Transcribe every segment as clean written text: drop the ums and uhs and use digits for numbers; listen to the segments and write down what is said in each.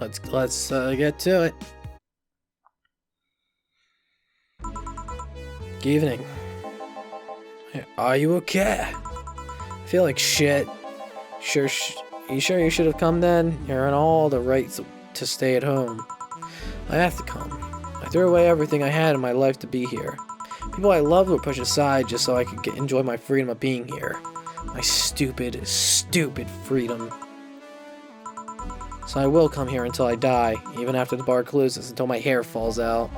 Let's get to it. Good evening. Are you okay? I feel like shit. You sure you should have come then? You're in all the rights to stay at home. I have to come. I threw away everything I had in my life to be here. People I loved were pushed aside just so I could enjoy my freedom of being here. My stupid freedom. So I will come here until I die, even after the bar closes, until my hair falls out.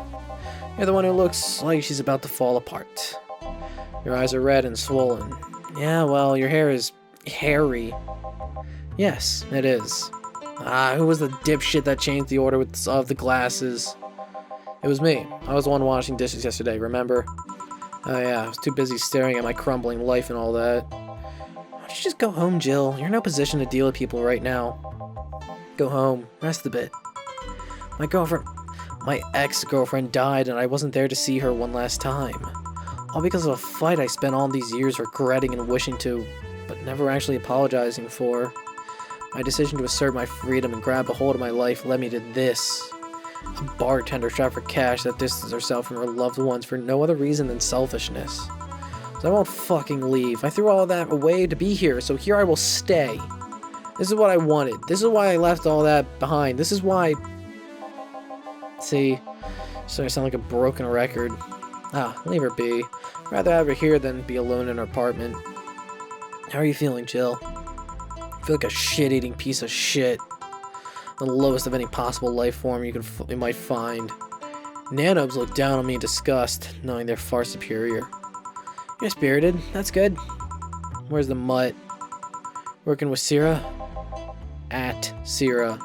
You're the one who looks like she's about to fall apart. Your eyes are red and swollen. Yeah, well, your hair is hairy. Yes, it is. Who was the dipshit that changed the order of the glasses? It was me. I was the one washing dishes yesterday, remember? Oh yeah, I was too busy staring at my crumbling life and all that. Why don't you just go home, Jill? You're in no position to deal with people right now. Go home. Rest a bit. My ex-girlfriend died and I wasn't there to see her one last time. All because of a fight I spent all these years regretting and wishing to, but never actually apologizing for. My decision to assert my freedom and grab a hold of my life led me to this. A bartender strapped for cash that distances herself from her loved ones for no other reason than selfishness. So I won't fucking leave. I threw all that away to be here, so here I will stay. This is what I wanted. This is why I left all that behind. This is why... See? So I sound like a broken record. Leave her be. I'd rather have her here than be alone in her apartment. How are you feeling, Jill? I feel like a shit-eating piece of shit. The lowest of any possible life form you might find. Nanobes look down on me in disgust, knowing they're far superior. You're spirited. That's good. Where's the mutt? Working with Sierra? At Sierra.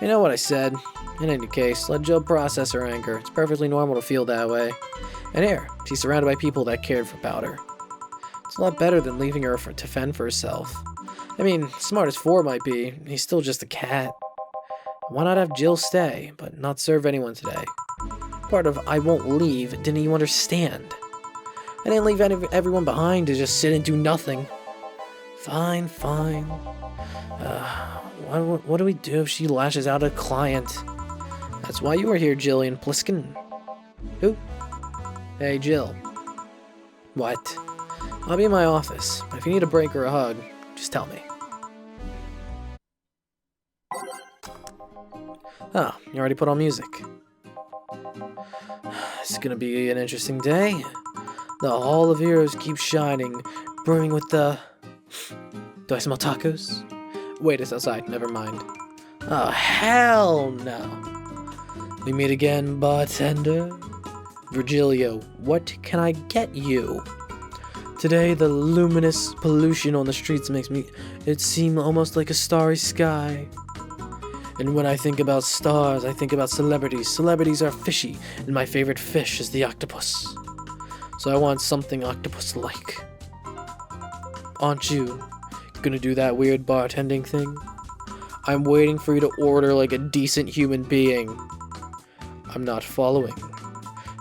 You know what I said. In any case, let Jill process her anger. It's perfectly normal to feel that way. And here, she's surrounded by people that cared about her. It's a lot better than leaving her to fend for herself. I mean, smart as Four might be, he's still just a cat. Why not have Jill stay, but not serve anyone today? Part of I won't leave, didn't you understand? I didn't leave everyone behind to just sit and do nothing. Fine. What do we do if she lashes out at a client? That's why you were here, Jillian Pliskin. Who? Hey, Jill. What? I'll be in my office. If you need a break or a hug, just tell me. Oh, you already put on music. It's gonna be an interesting day. The Hall of Heroes keeps shining, brimming with the... Do I smell tacos? Wait, it's outside. Never mind. Oh, hell no. We meet again, bartender. Virgilio, what can I get you? Today, the luminous pollution on the streets makes it seem almost like a starry sky. And when I think about stars, I think about celebrities. Celebrities are fishy, and my favorite fish is the octopus. So I want something octopus-like. Aren't you gonna do that weird bartending thing? I'm waiting for you to order like a decent human being. I'm not following.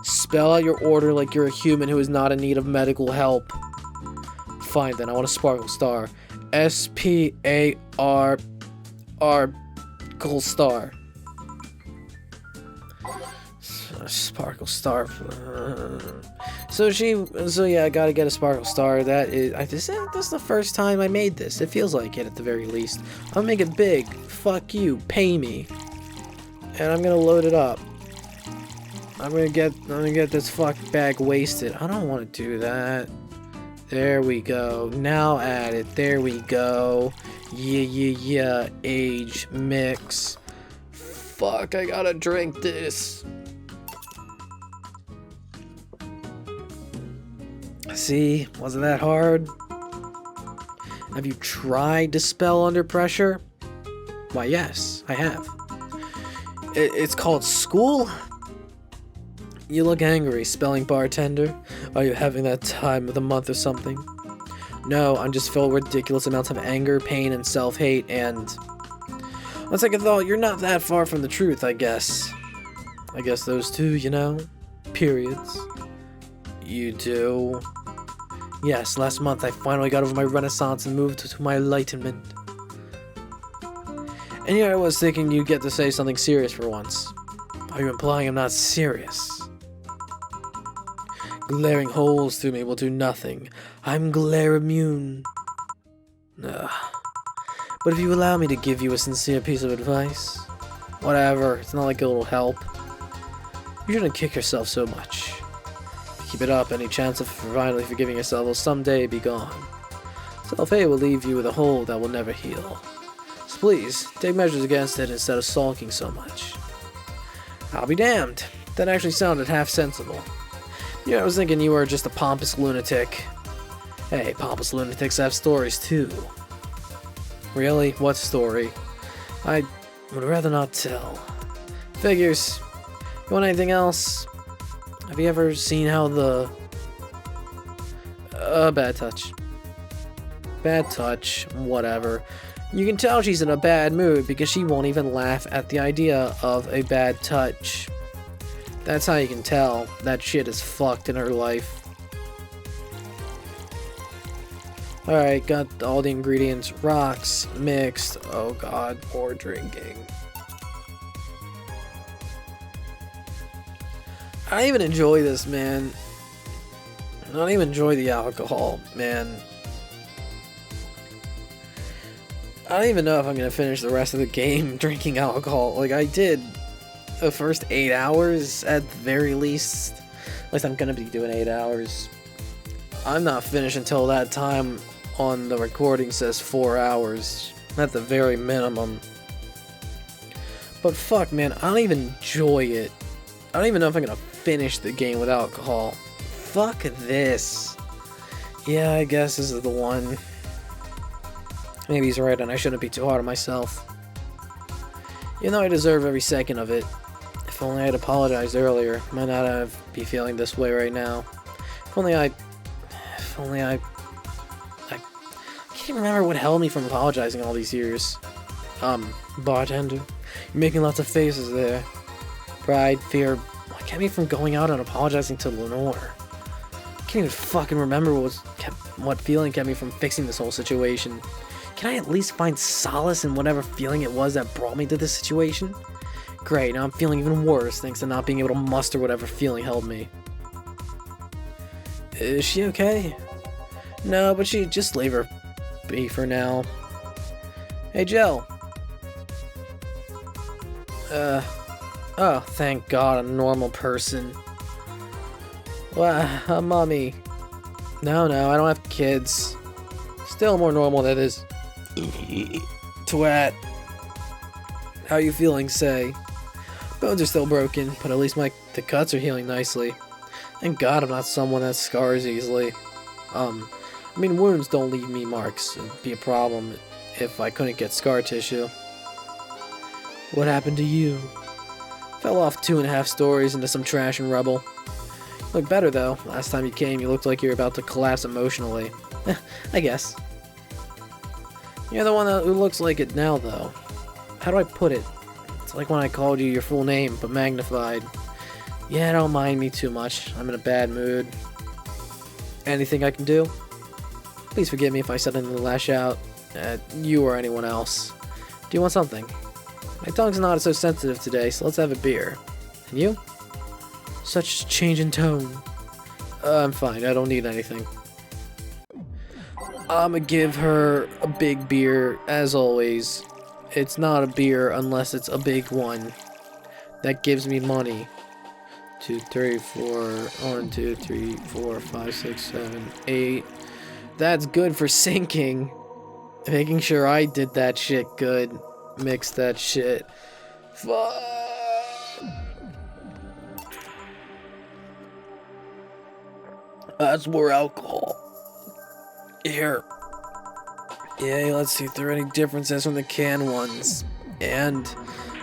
Spell out your order like you're a human who is not in need of medical help. Fine then, I want a sparkle star. S-P-A-R-R star. Sparkle star. So yeah, I gotta get a sparkle star. This is the first time I made this. It feels like it at the very least. I'm gonna make it big. Fuck you. Pay me. And I'm gonna load it up. I'm gonna get this fuck bag wasted. I don't want to do that. There we go. Now add it. There we go. Yeah. Age mix. Fuck, I gotta drink this. See, wasn't that hard? Have you tried to spell under pressure? Why, yes, I have. It's called school? You look angry, spelling bartender. Are you having that time of the month or something? No, I'm just filled with ridiculous amounts of anger, pain, and self-hate, and... On second thought, you're not that far from the truth, I guess. I guess those two, you know? Periods. You do? Yes, last month I finally got over my renaissance and moved to my enlightenment. And here I was thinking you'd get to say something serious for once. Are you implying I'm not serious? Glaring holes through me will do nothing. I'm glare immune. Ugh. But if you allow me to give you a sincere piece of advice, whatever, it's not like it'll help. You shouldn't kick yourself so much. Keep it up, any chance of finally forgiving yourself will someday be gone. Self-hate will leave you with a hole that will never heal. So please, take measures against it instead of sulking so much. I'll be damned. That actually sounded half sensible. Yeah, I was thinking you were just a pompous lunatic. Hey, pompous lunatics have stories too. Really? What story? I would rather not tell. Figures. You want anything else? Have you ever seen how the... bad touch. Bad touch. Whatever. You can tell she's in a bad mood because she won't even laugh at the idea of a bad touch. That's how you can tell that shit is fucked in her life. Alright, got all the ingredients. Rocks, mixed. Oh god, more drinking. I don't even enjoy this, man. I don't even enjoy the alcohol, man. I don't even know if I'm gonna finish the rest of the game drinking alcohol. Like, I did the first 8 hours at the very least. At least I'm gonna be doing 8 hours. I'm not finished until that time on the recording says 4 hours. At the very minimum. But fuck, man, I don't even enjoy it. I don't even know if I'm gonna finish the game with alcohol. Fuck this. Yeah, I guess this is the one. Maybe he's right and I shouldn't be too hard on myself. Even though I deserve every second of it. If only I had apologized earlier, might not be feeling this way right now. If only I can't remember what held me from apologizing all these years. Bartender, you're making lots of faces there. Pride, fear, what kept me from going out and apologizing to Lenore? I can't even fucking remember what feeling kept me from fixing this whole situation. Can I at least find solace in whatever feeling it was that brought me to this situation? Great, now I'm feeling even worse thanks to not being able to muster whatever feeling held me. Is she okay? No, but she just leave her be for now. Hey, Jill. Oh, thank God, a normal person. Wow, mommy. No, I don't have kids. Still more normal than this. Twat. How you feeling, say? Bones are still broken, but at least the cuts are healing nicely. Thank God I'm not someone that scars easily. I mean, wounds don't leave me marks. It'd be a problem if I couldn't get scar tissue. What happened to you? Fell off 2.5 stories into some trash and rubble. Look better though. Last time you came, you looked like you were about to collapse emotionally. I guess. You're the one who looks like it now though. How do I put it? It's like when I called you your full name, but magnified. Yeah, don't mind me too much. I'm in a bad mood. Anything I can do? Please forgive me if I suddenly lash out at you or anyone else. Do you want something? My tongue's not so sensitive today, so let's have a beer. And you? Such change in tone. I'm fine, I don't need anything. I'ma give her a big beer, as always. It's not a beer unless it's a big one. That gives me money. 2, 3, 4, 1, 2, 3, 4, 5, 6, 7, 8. That's good for sinking. Making sure I did that shit good. Mix that shit. Fuck. That's more alcohol. Here. Yay, let's see if there are any differences from the canned ones. And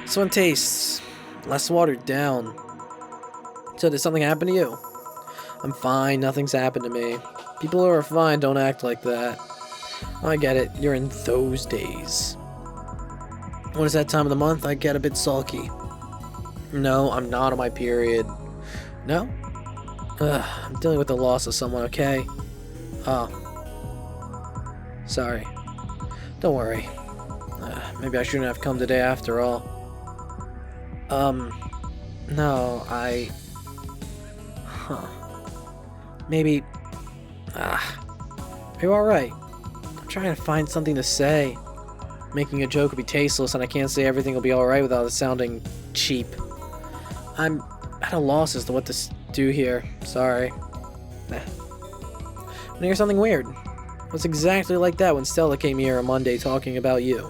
this one tastes less watered down. So did something happen to you? I'm fine, nothing's happened to me. People who are fine don't act like that. I get it, you're in those days. When it's that time of the month, I get a bit sulky. No, I'm not on my period. No? I'm dealing with the loss of someone, okay? Oh. Sorry. Don't worry. Maybe I shouldn't have come today after all. No, Huh. Maybe... Are you alright? I'm trying to find something to say. Making a joke would be tasteless, and I can't say everything will be alright without it sounding cheap. I'm at a loss as to what to do here. Sorry. Nah. I hear something weird. It was exactly like that when Stella came here on Monday talking about you.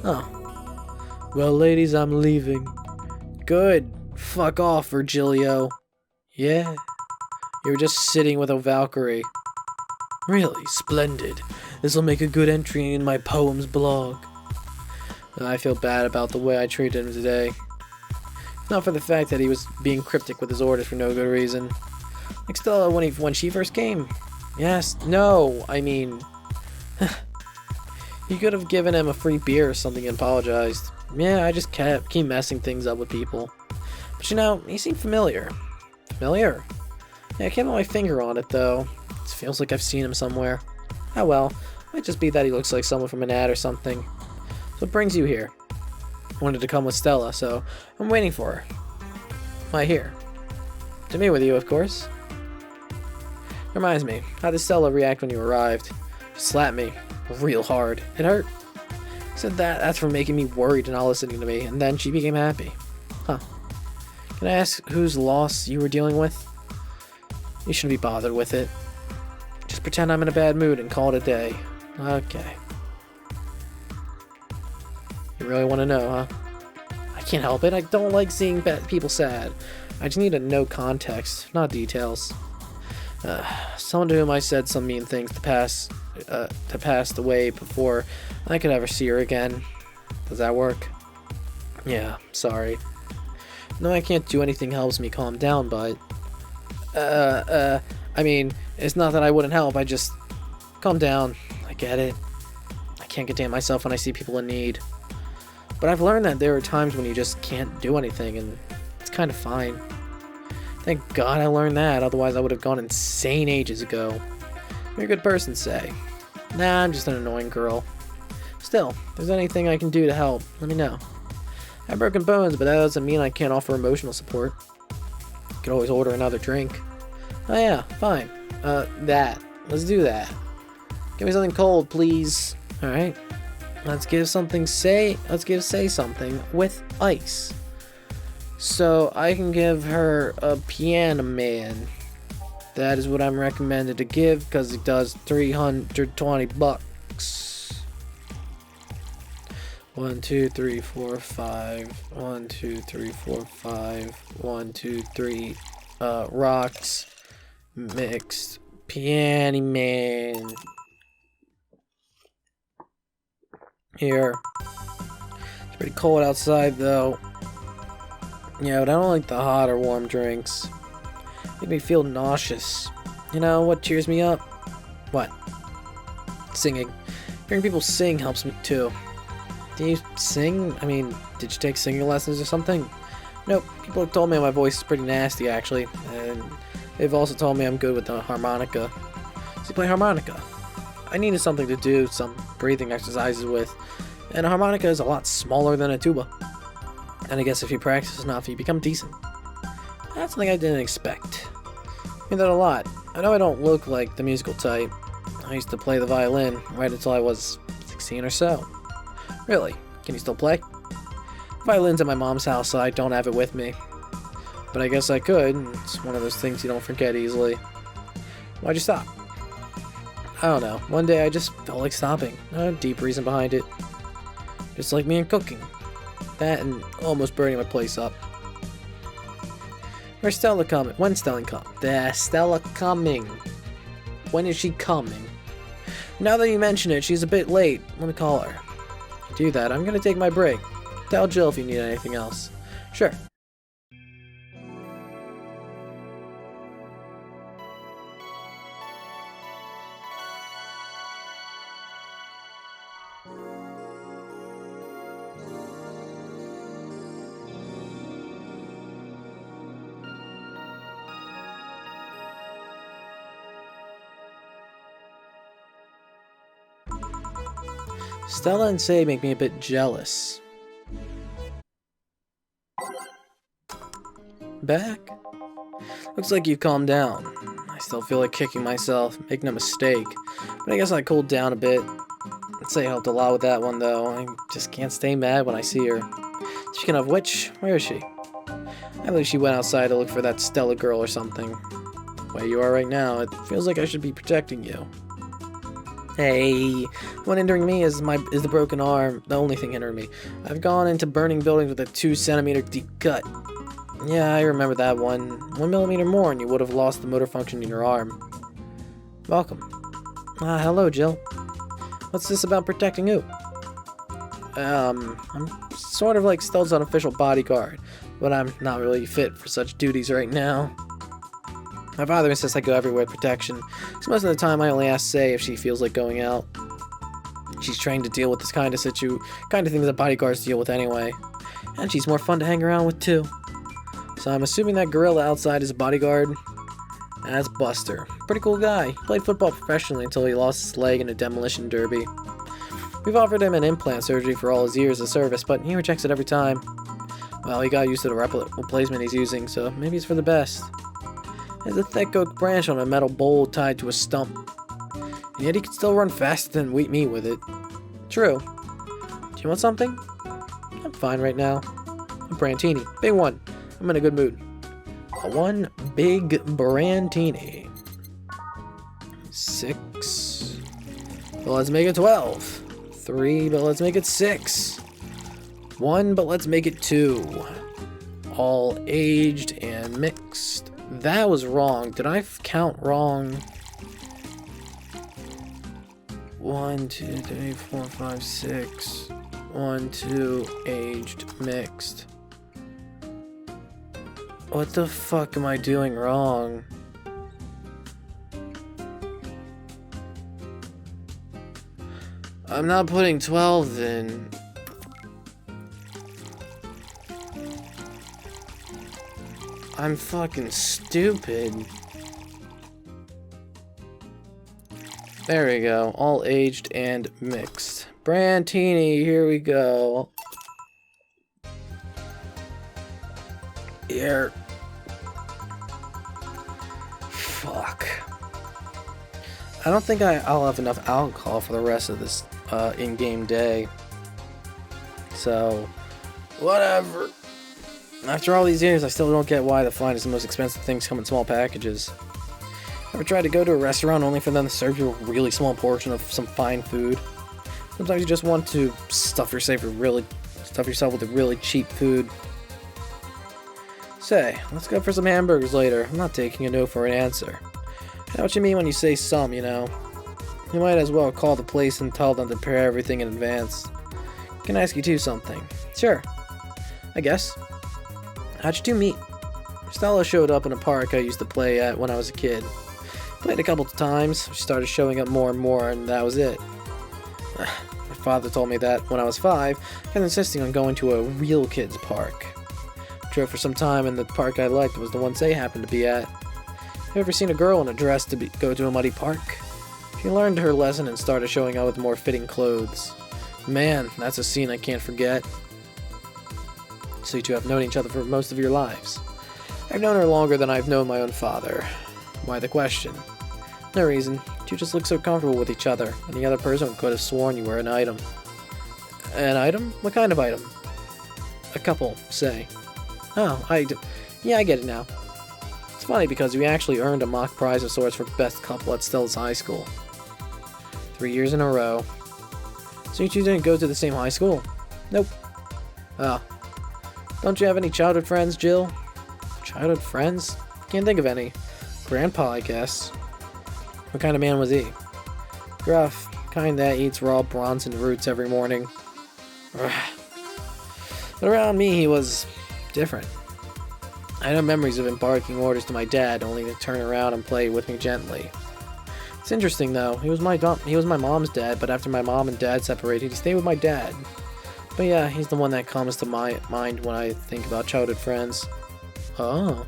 Oh. Well, ladies, I'm leaving. Good. Fuck off, Virgilio. Yeah. You were just sitting with a Valkyrie. Really? Splendid. This'll make a good entry in my poems blog. I feel bad about the way I treated him today. Not for the fact that he was being cryptic with his orders for no good reason. Like Stella when she first came. Yes, no, I mean... You could have given him a free beer or something and apologized. Yeah, I just keep messing things up with people. But you know, he seemed familiar. Familiar? Yeah, I can't put my finger on it though. It feels like I've seen him somewhere. Oh well, might just be that he looks like someone from an ad or something. So what brings you here? I wanted to come with Stella, so I'm waiting for her. Why here? To meet with you, of course. Reminds me, how did Stella react when you arrived? She slapped me real hard. It hurt. Said that's for making me worried and not listening to me, and then she became happy. Huh. Can I ask whose loss you were dealing with? You shouldn't be bothered with it. Just pretend I'm in a bad mood and call it a day. Okay. You really want to know, huh? I can't help it. I don't like seeing people sad. I just need to know context, not details. Someone to whom I said some mean things to pass away before I could ever see her again. Does that work? Yeah, sorry. No, I can't do anything helps me calm down, but... I mean, it's not that I wouldn't help, I just... Calm down. I get it. I can't contain myself when I see people in need. But I've learned that there are times when you just can't do anything, and it's kind of fine. Thank God I learned that, otherwise I would have gone insane ages ago. You're a good person, say. Nah, I'm just an annoying girl. Still, if there's anything I can do to help, let me know. I have broken bones, but that doesn't mean I can't offer emotional support. You could always order another drink. Oh yeah, fine. Let's do that. Give me something cold, please. Alright. Let's give Say something with ice. So I can give her a Piano Man. That is what I'm recommended to give because it does $320. 1, 2, 3, 4, 5. 1, 2, 3, 4, 5. 1, 2, 3. Rocks mixed Piano Man. Here. It's pretty cold outside though. Yeah, but I don't like the hot or warm drinks. Make me feel nauseous. You know what cheers me up? What? Singing. Hearing people sing helps me too. Do you sing? I mean, did you take singing lessons or something? Nope. People have told me my voice is pretty nasty actually, and they've also told me I'm good with the harmonica. So you play harmonica. I needed something to do some breathing exercises with, and a harmonica is a lot smaller than a tuba. And I guess if you practice enough, you become decent. That's something I didn't expect. I mean that a lot. I know I don't look like the musical type. I used to play the violin right until I was 16 or so. Really? Can you still play? Violin's at my mom's house, so I don't have it with me. But I guess I could. It's one of those things you don't forget easily. Why'd you stop? I don't know. One day I just felt like stopping. No deep reason behind it. Just like me and cooking. That and almost burning my place up. Where's Stella coming? When's Stella coming? Stella coming. When is she coming? Now that you mention it, she's a bit late. Let me call her. To do that, I'm gonna take my break. Tell Jill if you need anything else. Sure. Stella and Say make me a bit jealous. Back? Looks like you've calmed down. I still feel like kicking myself, making a mistake, but I guess I cooled down a bit. I'd say helped a lot with that one though. I just can't stay mad when I see her. Speaking of which, where is she? I believe she went outside to look for that Stella girl or something. The way you are right now, it feels like I should be protecting you. Hey, what hindering me is the broken arm, the only thing hindering me. I've gone into burning buildings with a 2 centimeter deep cut. Yeah, I remember that one. 1 millimeter more and you would have lost the motor function in your arm. Welcome. Hello, Jill. What's this about protecting who? I'm sort of like Stella's unofficial bodyguard, but I'm not really fit for such duties right now. My father insists I go everywhere with protection, so most of the time I only ask Say if she feels like going out. She's trained to deal with this kind of things that bodyguards deal with anyway, and she's more fun to hang around with too. So I'm assuming that gorilla outside is a bodyguard. That's Buster. Pretty cool guy. He played football professionally until he lost his leg in a demolition derby. We've offered him an implant surgery for all his years of service, but he rejects it every time. Well, he got used to the replacement he's using, so maybe it's for the best. There's a thick oak branch on a metal bowl tied to a stump. And yet he can still run faster than me with it. True. Do you want something? I'm fine right now. A Brantini. Big one. I'm in a good mood. One big Brantini. 6. But let's make it 12. 3, but let's make it 6. 1, but let's make it 2. All aged and mixed. That was wrong. Did I count wrong? 1, 2, 3, 4, 5, 6. 1, 2, aged, mixed. What the fuck am I doing wrong? I'm not putting 12 in. I'm fucking stupid. There we go. All aged and mixed. Brantini, here we go. Here. Fuck. I don't think I'll have enough alcohol for the rest of this in-game day. So, whatever. After all these years, I still don't get why the finest and most expensive things come in small packages. Ever tried to go to a restaurant only for them to serve you a really small portion of some fine food? Sometimes you just want to stuff yourself with a really cheap food. Say, let's go for some hamburgers later. I'm not taking a no for an answer. I know what you mean when you say some, you know. You might as well call the place and tell them to prepare everything in advance. Can I ask you something? Sure. I guess. How'd you two meet? Stella showed up in a park I used to play at when I was a kid. Played a couple of times, she started showing up more and more, and that was it. My father told me that when I was 5, I was insisting on going to a real kids park. Drove for some time, and the park I liked was the one they happened to be at. Have you ever seen a girl in a dress go to a muddy park? She learned her lesson and started showing up with more fitting clothes. Man, that's a scene I can't forget. So you two have known each other for most of your lives. I've known her longer than I've known my own father. Why the question? No reason. You just look so comfortable with each other. Any other person could have sworn you were an item. An item? What kind of item? A couple, say. Oh, yeah, I get it now. It's funny because we actually earned a mock prize of sorts for best couple at Stella's high school. 3 years in a row. So you two didn't go to the same high school? Nope. Oh. Don't you have any childhood friends, Jill? Childhood friends? Can't think of any. Grandpa, I guess. What kind of man was he? Gruff. Kind that eats raw Bronson roots every morning. But around me, he was different. I had no memories of him barking orders to my dad, only to turn around and play with me gently. It's interesting, though. He was my mom's dad, but after my mom and dad separated, he stayed with my dad. But yeah, he's the one that comes to my mind when I think about childhood friends. Oh.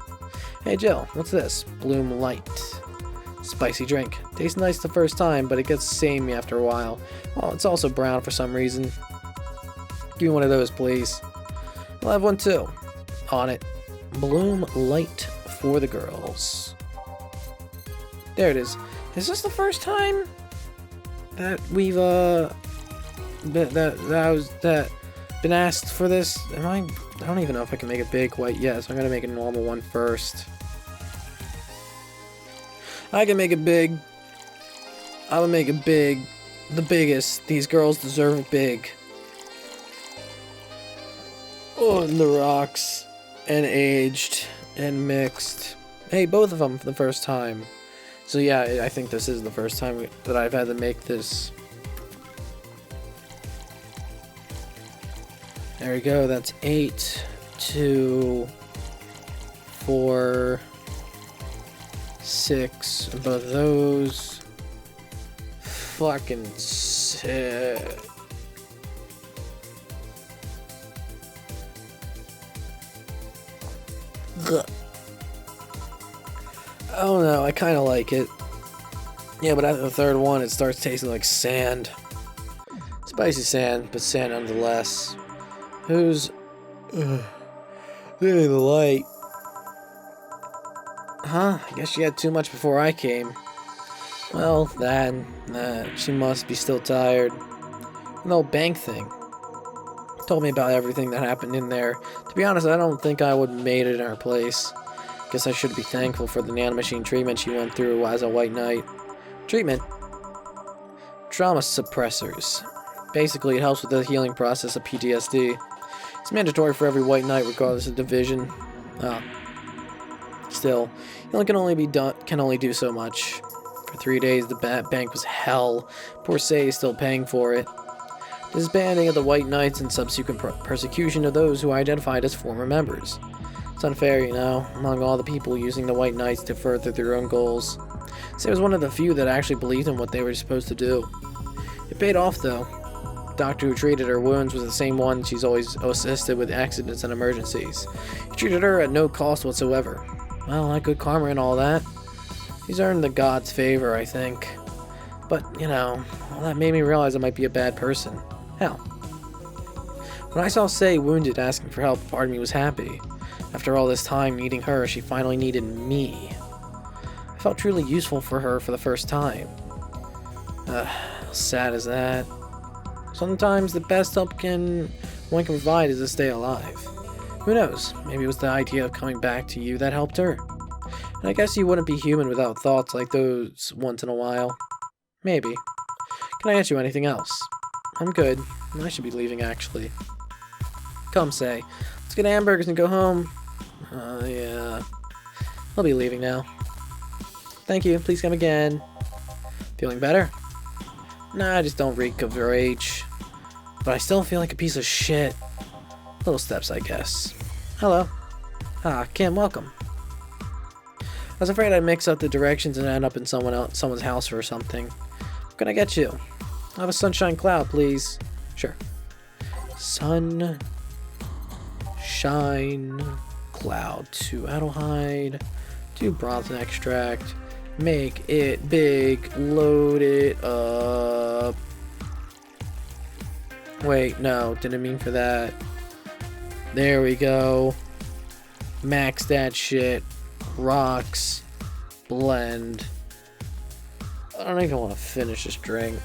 Hey Jill, what's this? Bloom Light. Spicy drink. Tastes nice the first time, but it gets samey after a while. Oh, it's also brown for some reason. Give me one of those, please. I'll have one too. On it. Bloom light for the girls. There it is. Is this the first time that we've been asked for this? I don't even know if I can make it big quite yet, so I'm gonna make a normal one first. I can make it big. I'm gonna make it big. The biggest. These girls deserve it big. On the rocks. And aged. And mixed. Hey, both of them for the first time. So yeah, I think this is the first time that I've had to make this. There we go. That's 8, 2, 4, 6. Both of those. Fucking sick. Ugh. Oh no, I kind of like it. Yeah, but after the third one, it starts tasting like sand. Spicy sand, but sand nonetheless. Who's leaving the light? Huh? I guess she had too much before I came. Well, she must be still tired. An old bank thing. Told me about everything that happened in there. To be honest, I don't think I would have made it in her place. Guess I should be thankful for the nanomachine treatment she went through as a white knight. Treatment? Trauma suppressors. Basically, it helps with the healing process of PTSD. It's mandatory for every white knight, regardless of division. Still, healing can only do so much. For 3 days, the bank was hell. Poor Say is still paying for it. Disbanding of the White Knights and subsequent persecution of those who identified as former members. It's unfair, you know, among all the people using the White Knights to further their own goals. Say was one of the few that actually believed in what they were supposed to do. It paid off, though. The doctor who treated her wounds was the same one she's always assisted with accidents and emergencies. He treated her at no cost whatsoever. Well, like good karma and all that. He's earned the god's favor, I think. But, you know, all that made me realize I might be a bad person. Hell. When I saw Say wounded asking for help, part of me was happy. After all this time needing her, she finally needed me. I felt truly useful for her for the first time. How sad is that? Sometimes the best help one can provide is to stay alive. Who knows? Maybe it was the idea of coming back to you that helped her. And I guess you wouldn't be human without thoughts like those once in a while. Maybe. Can I ask you anything else? I'm good. I should be leaving, actually. Come, Say. Let's get hamburgers and go home. Yeah. I'll be leaving now. Thank you. Please come again. Feeling better? Nah, I just don't reek of rage. But I still feel like a piece of shit. Little steps, I guess. Hello. Ah, Kim, welcome. I was afraid I'd mix up the directions and end up in someone's house or something. What can I get you? I'll have a sunshine cloud, please. Sure. Sunshine cloud. 2 Adelhyde. 2 Bronson extract. Make it big. Load it up. Wait, no. Didn't mean for that. There we go. Max that shit. Rocks. Blend. I don't even want to finish this drink.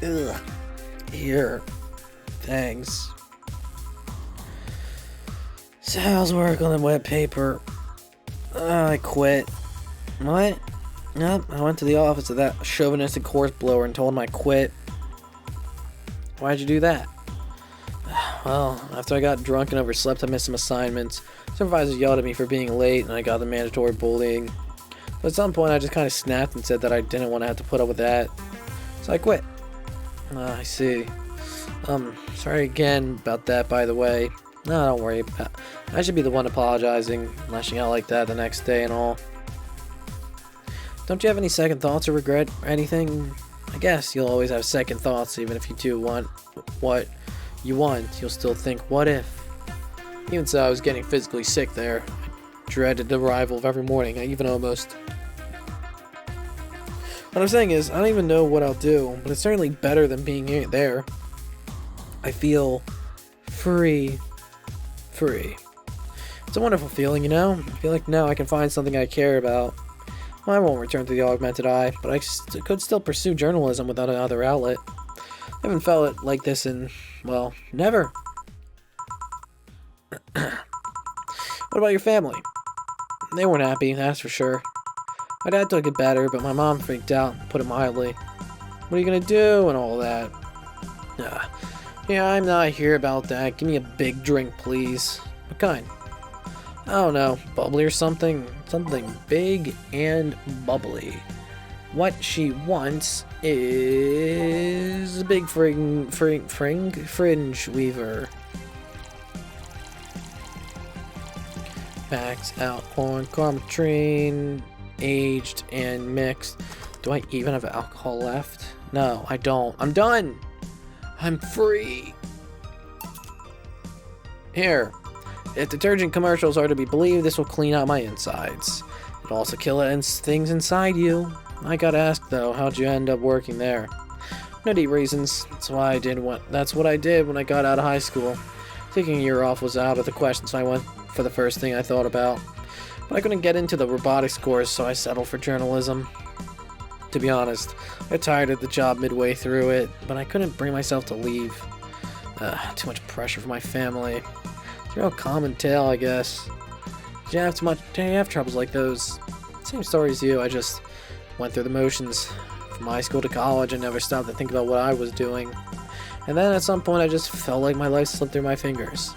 Ugh. Here. Thanks. So how's work on the wet paper? I quit. What? Yep, I went to the office of that chauvinistic horse blower and told him I quit. Why'd you do that? Well, after I got drunk and overslept, I missed some assignments. Supervisors yelled at me for being late, and I got the mandatory bullying. But at some point, I just kind of snapped and said that I didn't want to have to put up with that. So I quit. I see. Sorry again about that, by the way. No, don't worry. I should be the one apologizing, lashing out like that the next day and all. Don't you have any second thoughts or regret or anything? I guess you'll always have second thoughts, even if you do want what you want, you'll still think, what if? Even so, I was getting physically sick there. I dreaded the arrival of every morning. I even almost... What I'm saying is, I don't even know what I'll do, but it's certainly better than being there. I feel free. Free. It's a wonderful feeling, you know? I feel like now I can find something I care about. Well, I won't return to the augmented eye, but I could still pursue journalism without another outlet. I haven't felt it like this in, well, never. What about your family? They weren't happy, that's for sure. My dad took it better, but my mom freaked out, put it mildly. What are you gonna do and all that? Yeah, I'm not here about that. Give me a big drink, please. What kind? I don't know, bubbly or something? Something big and bubbly. What she wants is a big fringe weaver. Max out corn, carmetrine, aged and mixed. Do I even have alcohol left? No, I don't. I'm done! I'm free! Here. If detergent commercials are to be believed, this will clean out my insides. It'll also kill things inside you. I gotta ask though, how'd you end up working there? No deep reasons. That's what I did when I got out of high school. Taking a year off was out of the question, so I went for the first thing I thought about. But I couldn't get into the robotics course, so I settled for journalism. To be honest, I got tired of the job midway through it, but I couldn't bring myself to leave. Too much pressure for my family. It's a real common tale, I guess. Did you have troubles like those? Same story as you, I just went through the motions. From high school to college, I never stopped to think about what I was doing. And then at some point, I just felt like my life slipped through my fingers.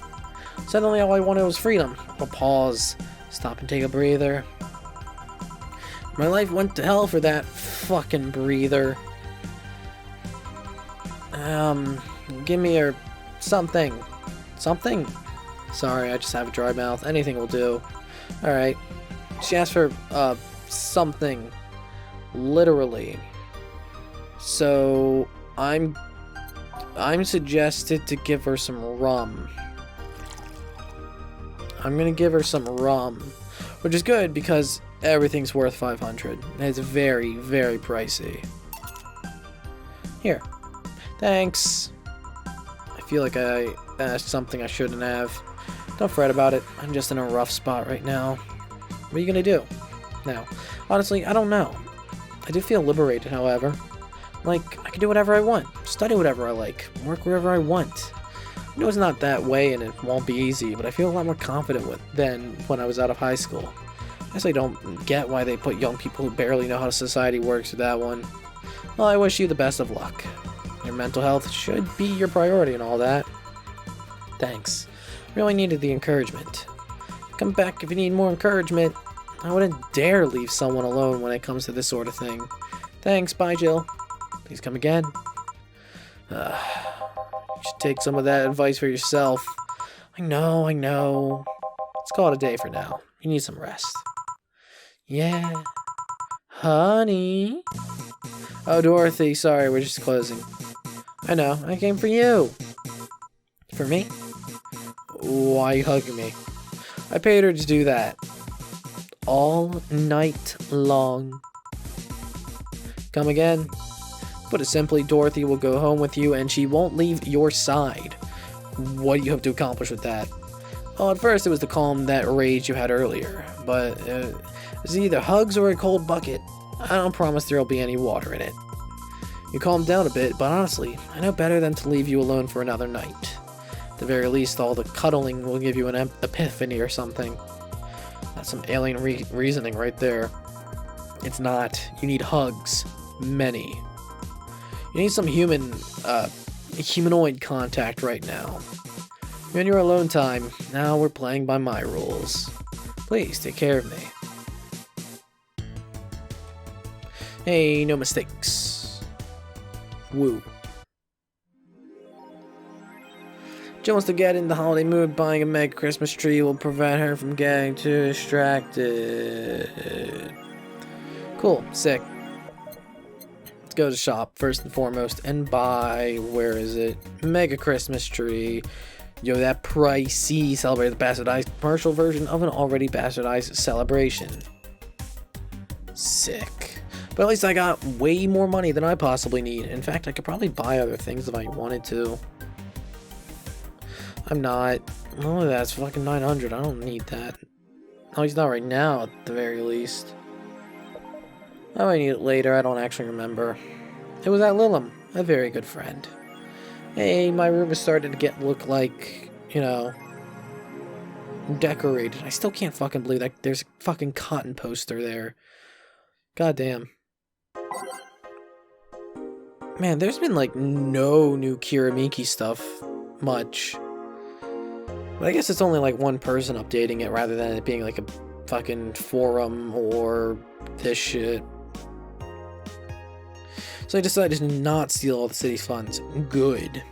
Suddenly, all I wanted was freedom. A pause. Stop and take a breather. My life went to hell for that fucking breather. Give me her something. Something? Sorry, I just have a dry mouth. Anything will do. Alright. She asked for, something. Literally. So, I'm suggested to give her some rum. I'm gonna give her some rum. Which is good, because everything's worth 500. It's very, very pricey. Here. Thanks. I feel like I asked something I shouldn't have. Don't fret about it. I'm just in a rough spot right now. What are you gonna do? Now, honestly, I don't know. I do feel liberated, however. Like, I can do whatever I want. Study whatever I like. Work wherever I want. I know it's not that way and it won't be easy, but I feel a lot more confident than when I was out of high school. I guess I don't get why they put young people who barely know how society works with that one. Well, I wish you the best of luck. Your mental health should be your priority and all that. Thanks. Really needed the encouragement. Come back if you need more encouragement. I wouldn't dare leave someone alone when it comes to this sort of thing. Thanks, bye Jill. Please come again. You should take some of that advice for yourself. I know. Let's call it a day for now. You need some rest. Yeah. Honey. Oh, Dorothy, sorry, we're just closing. I know, I came for you. For me? Why are you hugging me? I paid her to do that. All night long. Come again? Put it simply, Dorothy will go home with you and she won't leave your side. What do you hope to accomplish with that? Well, at first it was to calm that rage you had earlier, but it's either hugs or a cold bucket. I don't promise there'll be any water in it. You calmed down a bit, but honestly, I know better than to leave you alone for another night. At the very least, all the cuddling will give you an epiphany or something. That's some alien reasoning right there. It's not. You need hugs. Many. You need some humanoid contact right now. You're in your alone time. Now we're playing by my rules. Please, take care of me. Hey, no mistakes. Woo. Jill wants to get in the holiday mood. Buying a mega Christmas tree will prevent her from getting too distracted. Cool. Sick. to go to the shop first and foremost and buy, where is it? Mega Christmas tree. Yo, that pricey Celebrate the Bastardized commercial version of an already bastardized celebration. Sick. But at least I got way more money than I possibly need. In fact, I could probably buy other things if I wanted to. I'm not. Oh, that's fucking 900. I don't need that. At least not right now, at the very least. I might need it later. I don't actually remember. It was at Lilim, a very good friend. Hey, my room is starting to look like, you know, decorated. I still can't fucking believe that there's a fucking cotton poster there. God damn. Man, there's been like no new Kiramiki stuff much. But I guess it's only like one person updating it rather than it being like a fucking forum or this shit. So I decided to not steal all the city's funds. Good.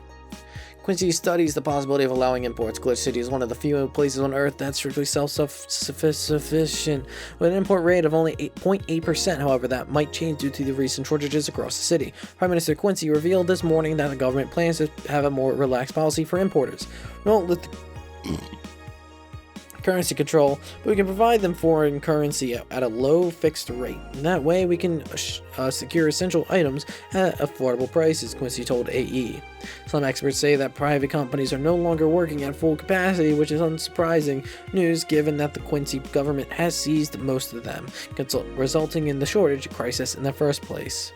Quincy studies the possibility of allowing imports. Glitch City is one of the few places on Earth that's strictly self-sufficient, with an import rate of only 8.8%. However, that might change due to the recent shortages across the city. Prime Minister Quincy revealed this morning that the government plans to have a more relaxed policy for importers. We won't let the currency control, but we can provide them foreign currency at a low fixed rate. And that way we can secure essential items at affordable prices, Quincy told AE. Some experts say that private companies are no longer working at full capacity, which is unsurprising news given that the Quincy government has seized most of them, resulting in the shortage crisis in the first place.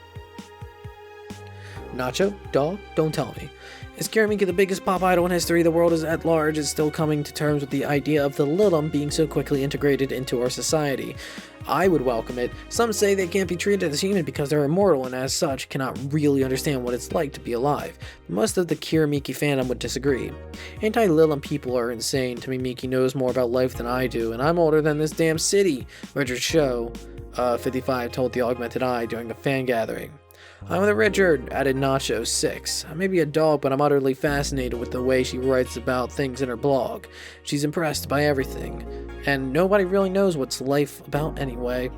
Nacho? Dog? Don't tell me. Is Kiramiki the biggest pop idol in history? The world at large is still coming to terms with the idea of the lilim being so quickly integrated into our society. I would welcome it. Some say they can't be treated as human because they're immortal and as such cannot really understand what it's like to be alive. Most of the Kiramiki fandom would disagree. Anti-lilim people are insane. To me, Miki knows more about life than I do, and I'm older than this damn city, Richard Show, 55, told the Augmented Eye during a fan gathering. I'm with Richard, added Nacho 6. I may be a dog, but I'm utterly fascinated with the way she writes about things in her blog. She's impressed by everything, and nobody really knows what's life about anyway.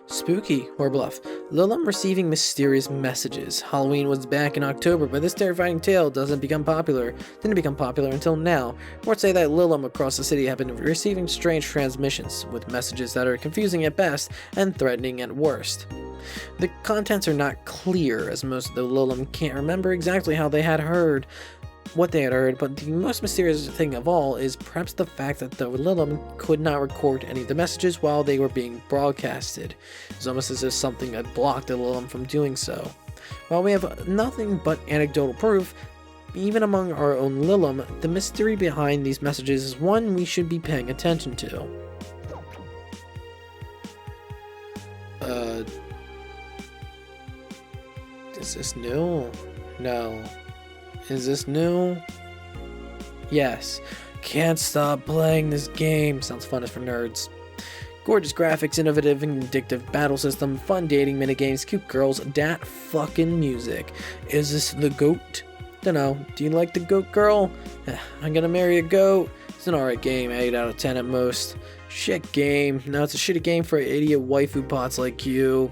Spooky, Horbluff. Lilim receiving mysterious messages. Halloween was back in October, but this terrifying tale didn't become popular until now. Reports say that Lilim across the city have been receiving strange transmissions, with messages that are confusing at best and threatening at worst. The contents are not clear, as most of the Lilim can't remember exactly how they had heard what they had heard, but the most mysterious thing of all is perhaps the fact that the lilim could not record any of the messages while they were being broadcasted. It's almost as if something had blocked the lilim from doing so. While we have nothing but anecdotal proof, even among our own lilim, the mystery behind these messages is one we should be paying attention to. Is this new? No. Is this new? Yes. Can't stop playing this game. Sounds fun as for nerds. Gorgeous graphics, innovative and addictive battle system, fun dating minigames, cute girls, dat fucking music. Is this the GOAT? Dunno. Do you like the GOAT girl? I'm gonna marry a goat. It's an alright game, 8 out of 10 at most. Shit game. No, it's a shitty game for idiot waifu bots like you.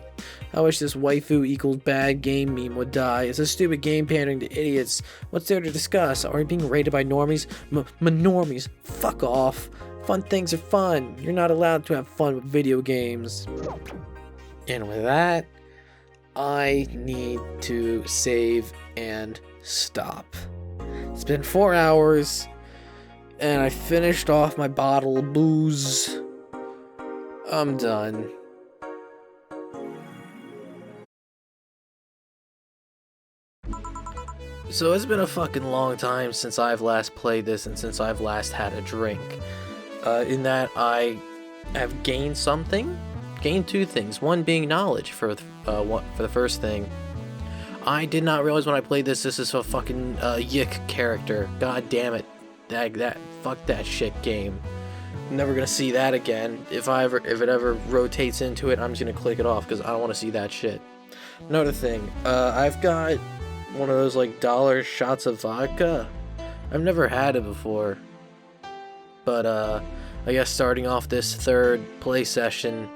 I wish this waifu equals bad game meme would die. It's a stupid game pandering to idiots. What's there to discuss? Are we being rated by normies? Normies. Fuck off. Fun things are fun. You're not allowed to have fun with video games. And with that, I need to save and stop. It's been 4 hours, and I finished off my bottle of booze. I'm done. So it's been a fucking long time since I've last played this and since I've last had a drink. In that I have gained something. Gained two things. One being knowledge for the first thing. I did not realize when I played this is a fucking Yick character. God damn it. Fuck that shit game. I'm never gonna see that again. If it ever rotates into it, I'm just gonna click it off because I don't want to see that shit. Another thing. I've got one of those like dollar shots of vodka. I've never had it before, but I guess starting off this third play session,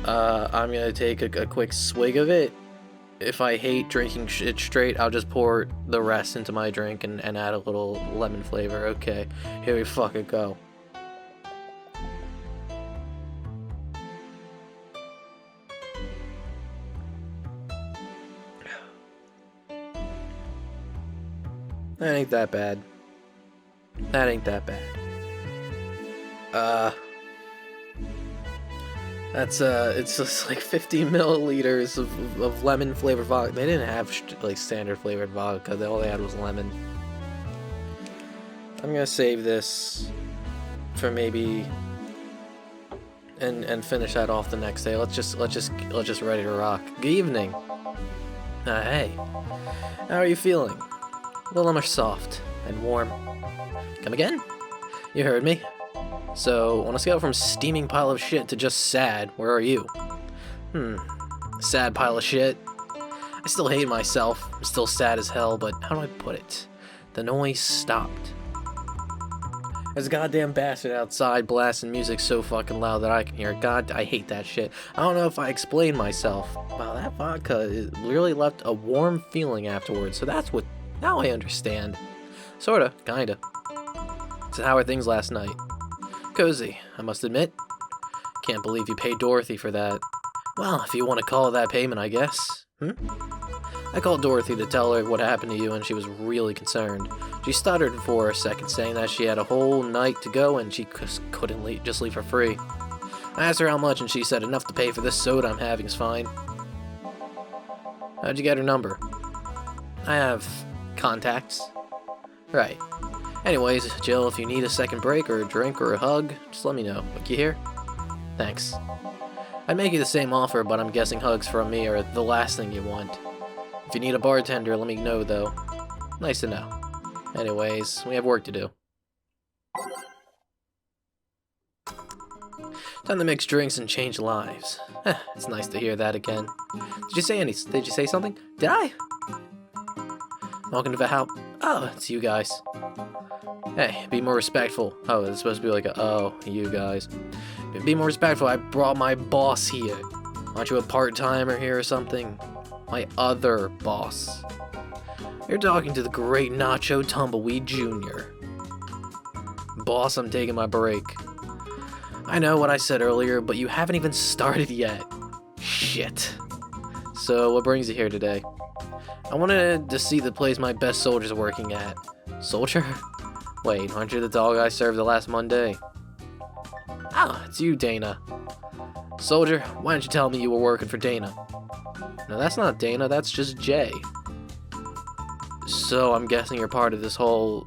I'm gonna take a quick swig of it. If I hate drinking it straight, I'll just pour the rest into my drink and add a little lemon flavor. Okay, here we fucking go. That ain't that bad. That ain't that bad. That's it's just like 50 milliliters of lemon flavored vodka. They didn't have like standard flavored vodka. All they had was lemon. I'm gonna save this for maybe and finish that off the next day. Let's just ready to rock. Good evening. Hey, how are you feeling? A little more soft and warm. Come again? You heard me. So, on a scale from steaming pile of shit to just sad, where are you? Sad pile of shit. I still hate myself. I'm still sad as hell, but how do I put it? The noise stopped. There's a goddamn bastard outside blasting music so fucking loud that I can hear it. God, I hate that shit. I don't know if I explained myself. Wow, that vodka really left a warm feeling afterwards, so that's what... Now I understand. Sorta, kinda. So how are things last night? Cozy, I must admit. Can't believe you paid Dorothy for that. Well, if you want to call it that payment, I guess. I called Dorothy to tell her what happened to you, and she was really concerned. She stuttered for a second, saying that she had a whole night to go and she couldn't just leave for free. I asked her how much, and she said enough to pay for this soda I'm having is fine. How'd you get her number? I have contacts. Right. Anyways, Jill, if you need a second break or a drink or a hug, just let me know. What, you hear? Thanks. I'd make you the same offer, but I'm guessing hugs from me are the last thing you want. If you need a bartender, let me know, though. Nice to know. Anyways, we have work to do. Time to mix drinks and change lives. It's nice to hear that again. Did you say something? Did I? Welcome to the house. Oh, it's you guys. Hey, be more respectful. Oh, it's supposed to be like a, oh, you guys. Be more respectful, I brought my boss here. Aren't you a part-timer here or something? My other boss. You're talking to the great Nacho Tumbleweed Jr. Boss, I'm taking my break. I know what I said earlier, but you haven't even started yet. Shit. So, what brings you here today? I wanted to see the place my best soldier's working at. Soldier? Wait, aren't you the dog I served the last Monday? Oh, it's you, Dana. Soldier, why didn't you tell me you were working for Dana? No, that's not Dana, that's just Jay. So I'm guessing you're part of this whole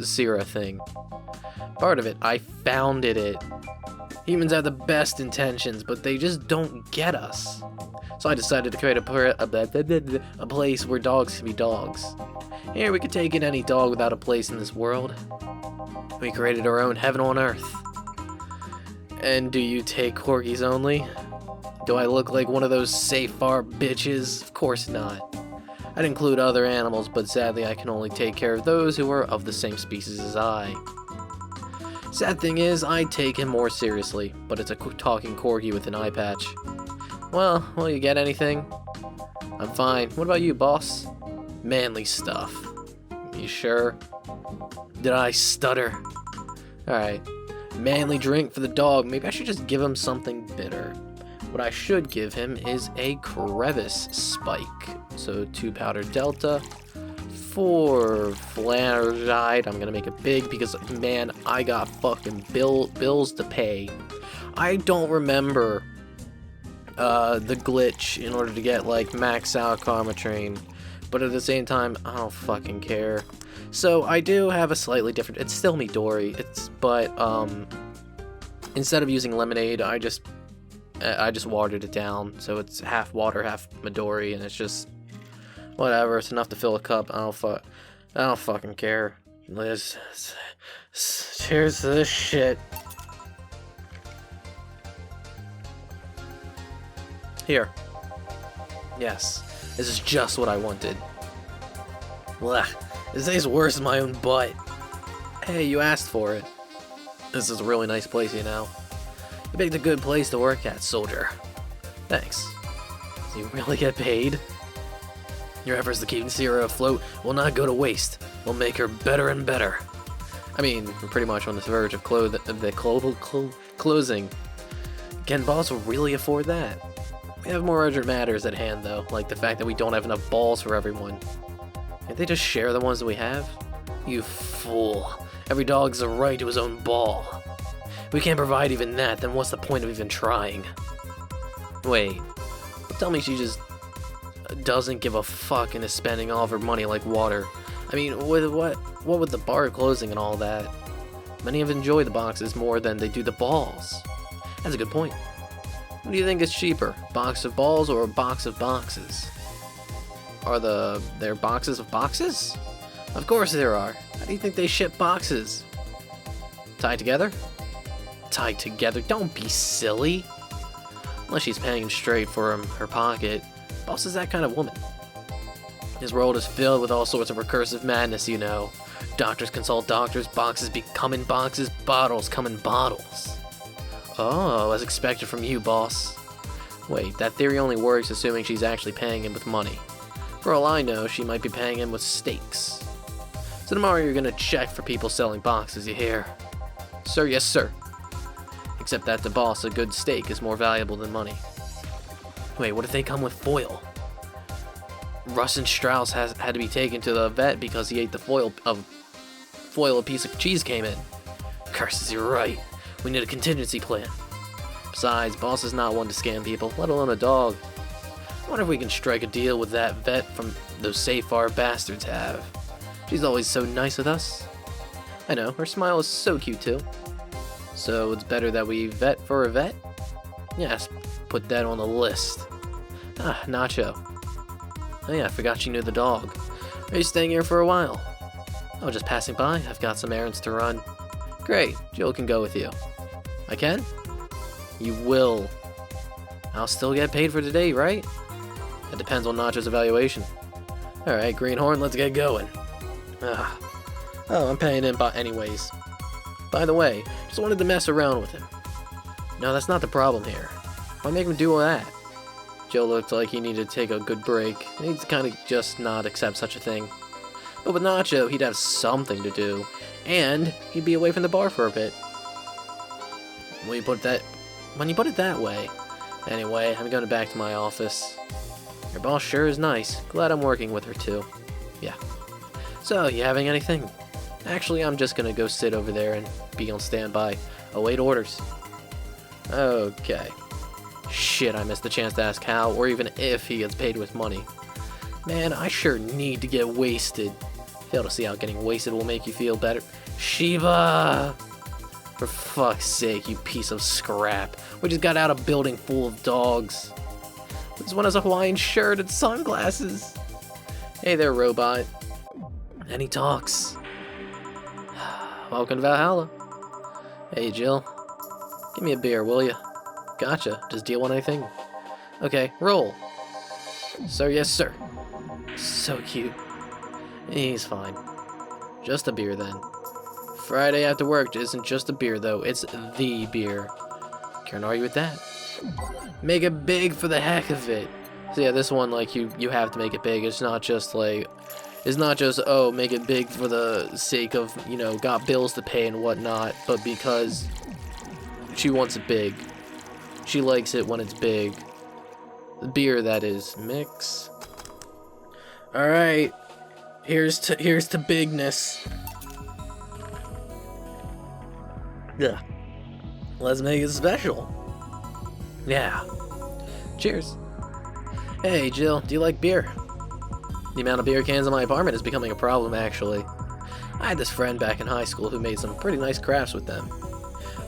Sierra thing. Part of it. I founded it. Humans have the best intentions, but they just don't get us. So I decided to create a place where dogs can be dogs. Here, we could take in any dog without a place in this world. We created our own heaven on earth. And do you take corgis only? Do I look like one of those safe bar bitches? Of course not. I'd include other animals, but sadly I can only take care of those who are of the same species as I. Sad thing is, I take him more seriously, but it's a talking corgi with an eye patch. Well, will you get anything? I'm fine. What about you, boss? Manly stuff. You sure? Did I stutter? Alright. Manly drink for the dog. Maybe I should just give him something bitter. What I should give him is a crevice spike. So 2 powder delta. 4 flanergide. I'm gonna make it big because, man, I got fucking bills to pay. I don't remember the glitch in order to get, like, max out Karma Train. But at the same time, I don't fucking care. So I do have a slightly different... It's still Midori. But instead of using lemonade, I just watered it down. So it's half water, half Midori, and it's just... Whatever, it's enough to fill a cup. I don't fucking care. Liz, cheers to this shit. Here. Yes, this is just what I wanted. Blah, this tastes worse than my own butt. Hey, you asked for it. This is a really nice place, you know. You picked a good place to work at, soldier. Thanks. Do you really get paid? Your efforts to keep Sierra afloat will not go to waste. We'll make her better and better. I mean, we're pretty much on the verge of closing. Can Boss really afford that? We have more urgent matters at hand, though, like the fact that we don't have enough balls for everyone. Can't they just share the ones that we have? You fool. Every dog has a right to his own ball. If we can't provide even that, then what's the point of even trying? Wait, tell me she just doesn't give a fuck and is spending all of her money like water. I mean, with what with the bar closing and all that? Many have enjoyed the boxes more than they do the balls. That's a good point. What do you think is cheaper, box of balls or a box of boxes? Are there boxes of boxes? Of course there are. How do you think they ship boxes? Tied together? Tied together? Don't be silly. Unless she's paying him straight from her pocket. Boss is that kind of woman. His world is filled with all sorts of recursive madness, you know. Doctors consult doctors, boxes become in boxes, bottles come in bottles. Oh, as expected from you, boss. Wait, that theory only works assuming she's actually paying him with money. For all I know, she might be paying him with steaks. So tomorrow you're gonna check for people selling boxes, you hear? Sir, yes sir. Except that to boss, a good steak is more valuable than money. Wait, what if they come with foil? Russ and Strauss had to be taken to the vet because he ate the foil a piece of cheese came in. Curses, you're right. We need a contingency plan. Besides, boss is not one to scam people, let alone a dog. I wonder if we can strike a deal with that vet from those Safar bastards have. She's always so nice with us. I know, her smile is so cute too. So it's better that we vet for a vet? Yes, put that on the list. Ah, Nacho. Oh yeah, I forgot you knew the dog. Are you staying here for a while? Oh, just passing by. I've got some errands to run. Great, Jill can go with you. I can? You will. I'll still get paid for today, right? That depends on Nacho's evaluation. Alright, Greenhorn, let's get going. Oh, I'm paying him anyways. By the way, just wanted to mess around with him. No, that's not the problem here. Why make him do all that? Joe looked like he needed to take a good break. He'd kind of just not accept such a thing. But with Nacho, he'd have something to do. And he'd be away from the bar for a bit. When you put it that way. Anyway, I'm going back to my office. Your boss sure is nice. Glad I'm working with her too. Yeah. So, you having anything? Actually, I'm just gonna go sit over there and be on standby. Await orders. Okay. Shit, I missed the chance to ask how, or even if he gets paid with money. Man, I sure need to get wasted. Fail to see how getting wasted will make you feel better. Shiva! For fuck's sake, you piece of scrap. We just got out of a building full of dogs. This one has a Hawaiian shirt and sunglasses. Hey there, robot. And he talks. Welcome to Valhalla. Hey, Jill. Give me a beer, will ya? Gotcha. Does Jill want anything? Okay, roll. Sir, yes, sir. So cute. He's fine. Just a beer, then. Friday after work isn't just a beer, though. It's the beer. Can't argue with that. Make it big for the heck of it. So yeah, this one, like, you have to make it big. It's not just, like... It's not just, oh, make it big for the sake of, you know, got bills to pay and whatnot, but because she wants it big. She likes it when it's big. The beer, that is. Mix. Alright. Here's to bigness. Yeah. Let's make it special. Yeah. Cheers. Hey, Jill, do you like beer? The amount of beer cans in my apartment is becoming a problem, actually. I had this friend back in high school who made some pretty nice crafts with them.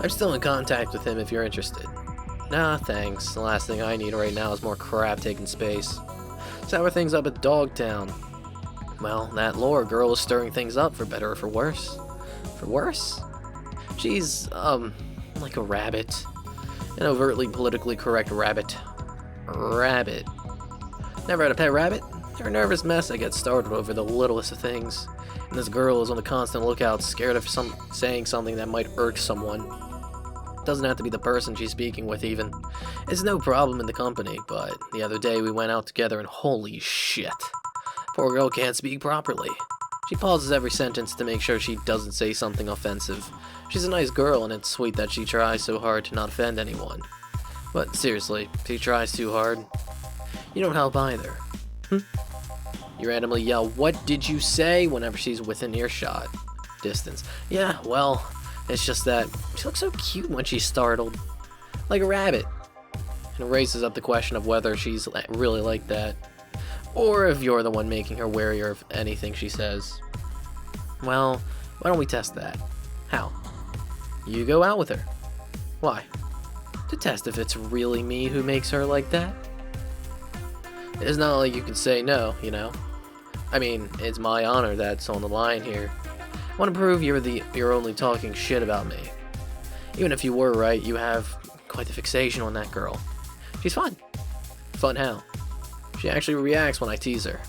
I'm still in contact with him if you're interested. Nah, thanks. The last thing I need right now is more crap taking space. So how are things up at Dogtown? Well, that Laura girl is stirring things up, for better or for worse. For worse? She's, like a rabbit. An overtly politically correct rabbit. Rabbit. Never had a pet rabbit? They're a nervous mess that gets started over the littlest of things. And this girl is on the constant lookout, scared of saying something that might irk someone. Doesn't have to be the person she's speaking with even. It's no problem in the company, but the other day we went out together and holy shit. Poor girl can't speak properly. She pauses every sentence to make sure she doesn't say something offensive. She's a nice girl and it's sweet that she tries so hard to not offend anyone. But seriously, if she tries too hard, you don't help either. You randomly yell, "What did you say?" whenever she's within earshot distance. Yeah, well, it's just that she looks so cute when she's startled. Like a rabbit. And it raises up the question of whether she's really like that. Or if you're the one making her warier of anything she says. Well, why don't we test that? How? You go out with her. Why? To test if it's really me who makes her like that. It's not like you can say no, you know? I mean, it's my honor that's on the line here. I want to prove you're only talking shit about me. Even if you were right, you have quite the fixation on that girl. She's fun. Fun how? She actually reacts when I tease her.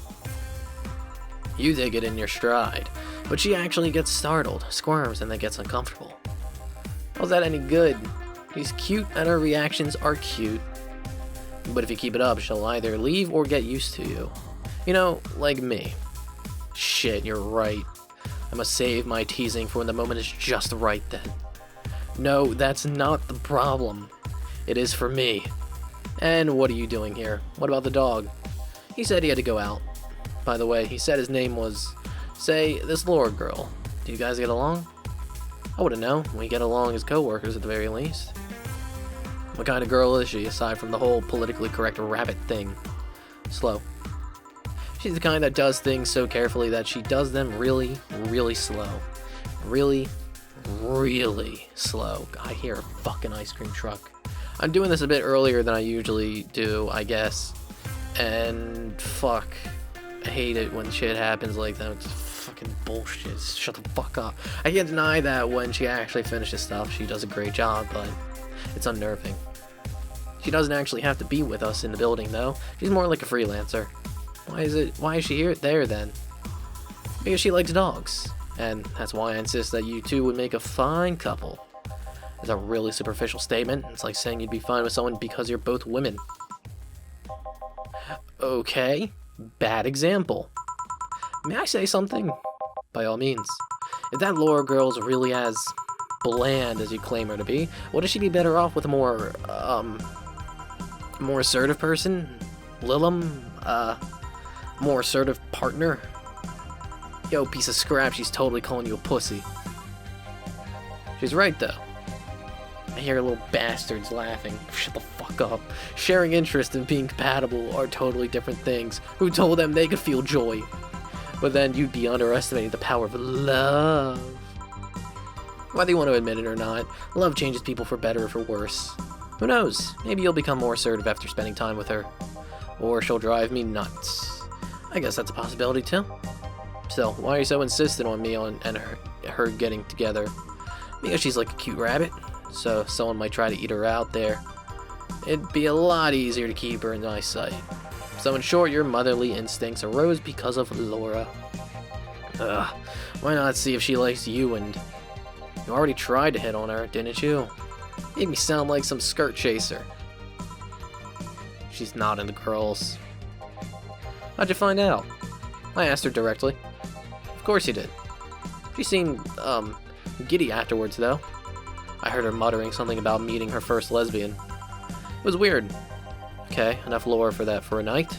You take it in your stride, but she actually gets startled, squirms, and then gets uncomfortable. How's that any good? She's cute and her reactions are cute. But if you keep it up, she'll either leave or get used to you. You know, like me. Shit, you're right. I must save my teasing for when the moment is just right then. No, that's not the problem. It is for me. And what are you doing here? What about the dog? He said he had to go out. By the way, he said his name was, say, this Laura girl. Do you guys get along? I wouldn't know. We get along as co-workers at the very least. What kind of girl is she, aside from the whole politically correct rabbit thing? Slow. She's the kind that does things so carefully that she does them really, really slow. Really, really slow. I hear a fucking ice cream truck. I'm doing this a bit earlier than I usually do, I guess. And fuck. I hate it when shit happens like that. It's fucking bullshit. Shut the fuck up. I can't deny that when she actually finishes stuff, she does a great job, but it's unnerving. She doesn't actually have to be with us in the building, though. She's more like a freelancer. Why is she there then? Because she likes dogs. And that's why I insist that you two would make a fine couple. It's a really superficial statement. It's like saying you'd be fine with someone because you're both women. Okay, bad example. May I say something? By all means. If that Laura girl's really as bland as you claim her to be, wouldn't she be better off with a more assertive person? Lilim? More assertive partner? Yo, piece of scrap, she's totally calling you a pussy. She's right, though. I hear little bastards laughing. Shut the fuck up. Sharing interest and being compatible are totally different things. Who told them they could feel joy? But then you'd be underestimating the power of love. Whether you want to admit it or not, love changes people for better or for worse. Who knows? Maybe you'll become more assertive after spending time with her. Or she'll drive me nuts. I guess that's a possibility too. Still, why are you so insistent on me and her getting together? Because she's like a cute rabbit, so someone might try to eat her out there. It'd be a lot easier to keep her in my sight. So in short, your motherly instincts arose because of Laura. Ugh, why not see if she likes you? And you already tried to hit on her, didn't you? Made me sound like some skirt chaser. She's not into girls. How'd you find out? I asked her directly. Of course you did. She seemed, giddy afterwards, though. I heard her muttering something about meeting her first lesbian. It was weird. Okay, enough lore for that for a night.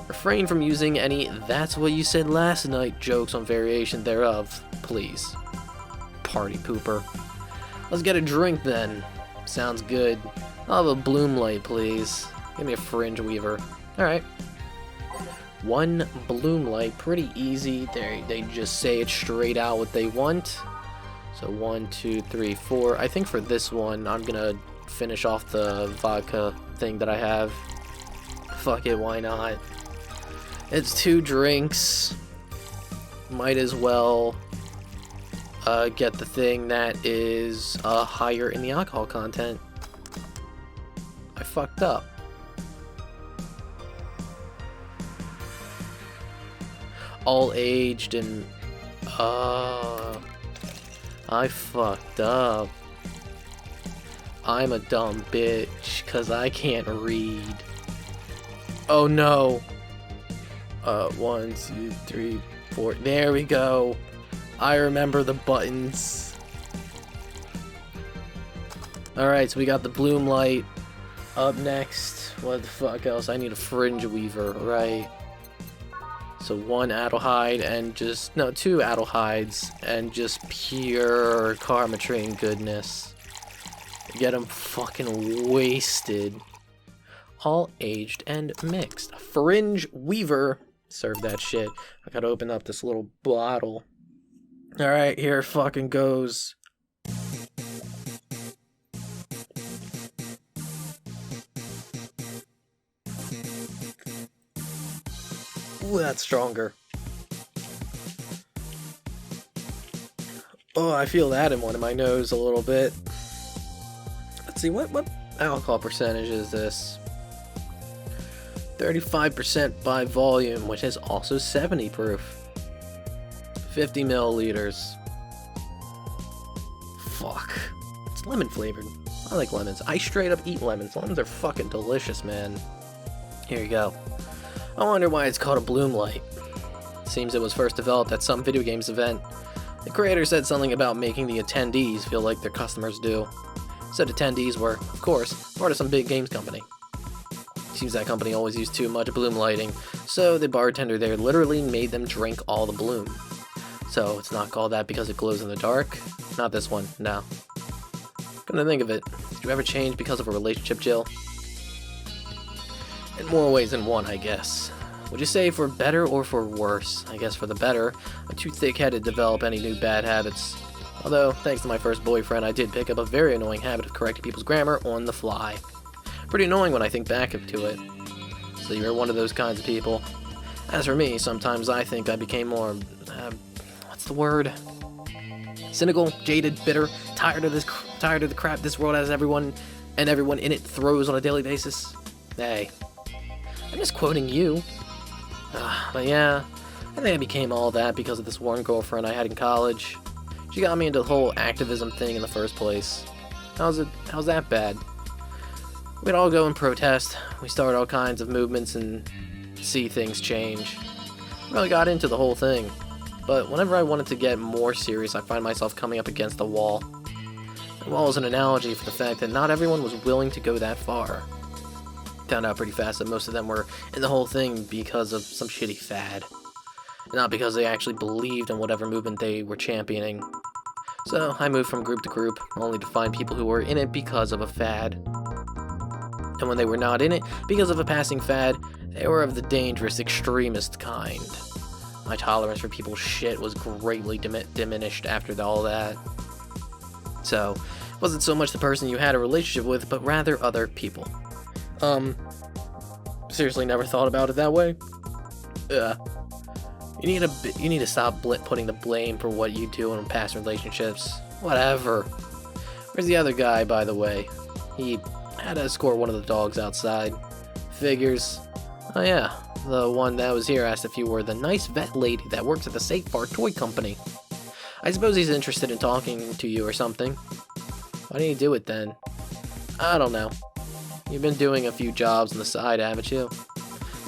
Refrain from using any "that's what you said last night" jokes on variation thereof, please. Party pooper. Let's get a drink then. Sounds good. I'll have a bloom light, please. Give me a fringe weaver. Alright. One bloom light, pretty easy. They just say it straight out what they want. So 1, 2, 3, 4. I think for this one, I'm gonna finish off the vodka thing that I have. Fuck it, why not? It's 2 drinks. Might as well get the thing that is higher in the alcohol content. I fucked up. All aged and I fucked up. I'm a dumb bitch, cause I can't read. Oh no. 1, 2, 3, 4. There we go. I remember the buttons. Alright, so we got the bloom light. Up next. What the fuck else? I need a fringe weaver, right? So 1 addlehide and just... No, 2 addlehides and just pure karma train goodness. Get them fucking wasted. All aged and mixed. Fringe weaver. Serve that shit. I gotta open up this little bottle. Alright, here it fucking goes. Ooh, that's stronger. Oh, I feel that in one of my nose a little bit. Let's see, what alcohol percentage is this? 35% by volume, which is also 70 proof. 50 milliliters. Fuck. It's lemon flavored. I like lemons. I straight up eat lemons. Lemons are fucking delicious, man. Here you go. I wonder why it's called a bloom light. Seems it was first developed at some video games event. The creator said something about making the attendees feel like their customers do. Said attendees were, of course, part of some big games company. Seems that company always used too much bloom lighting, so the bartender there literally made them drink all the bloom. So it's not called that because it glows in the dark? Not this one, no. Come to think of it, did you ever change because of a relationship, Jill? In more ways than one, I guess. Would you say for better or for worse? I guess for the better. I'm too thick-headed to develop any new bad habits. Although, thanks to my first boyfriend, I did pick up a very annoying habit of correcting people's grammar on the fly. Pretty annoying when I think back to it. So you're one of those kinds of people. As for me, sometimes I think I became more, what's the word? Cynical, jaded, bitter, tired of the crap this world has everyone in it throws on a daily basis. Hey, I'm just quoting you. But yeah, I think I became all that because of this one girlfriend I had in college. She got me into the whole activism thing in the first place. How's that bad? We'd all go and protest. We start all kinds of movements and see things change. Really got into the whole thing. But whenever I wanted to get more serious, I find myself coming up against a wall. The wall is an analogy for the fact that not everyone was willing to go that far. Found out pretty fast that most of them were in the whole thing because of some shitty fad. Not because they actually believed in whatever movement they were championing. So I moved from group to group, only to find people who were in it because of a fad. And when they were not in it because of a passing fad, they were of the dangerous extremist kind. My tolerance for people's shit was greatly diminished after all that. So, it wasn't so much the person you had a relationship with, but rather other people. Seriously never thought about it that way? You need to stop putting the blame for what you do in past relationships. Whatever. Where's the other guy, by the way? He had to escort one of the dogs outside. Figures. Oh yeah, the one that was here asked if you were the nice vet lady that works at the Safe Bar Toy Company. I suppose he's interested in talking to you or something. Why didn't you do it then? I don't know. You've been doing a few jobs on the side, haven't you?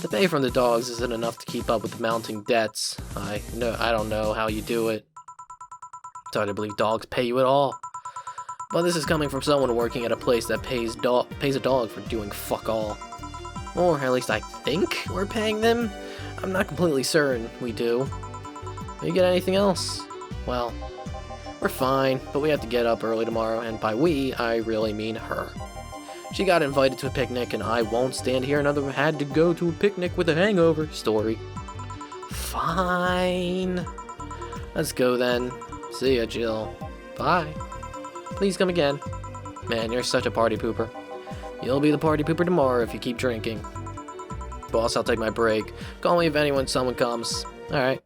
The pay from the dogs isn't enough to keep up with the mounting debts. I don't know how you do it. It's hard to believe dogs pay you at all. But this is coming from someone working at a place that pays a dog for doing fuck all. Or at least I think we're paying them. I'm not completely certain we do. You get anything else? Well, we're fine, but we have to get up early tomorrow, and by we, I really mean her. She got invited to a picnic, and I won't stand here another had to go to a picnic with a hangover story. Fine. Let's go then. See ya, Jill. Bye. Please come again. Man, you're such a party pooper. You'll be the party pooper tomorrow if you keep drinking. Boss, I'll take my break. Call me if someone comes. Alright.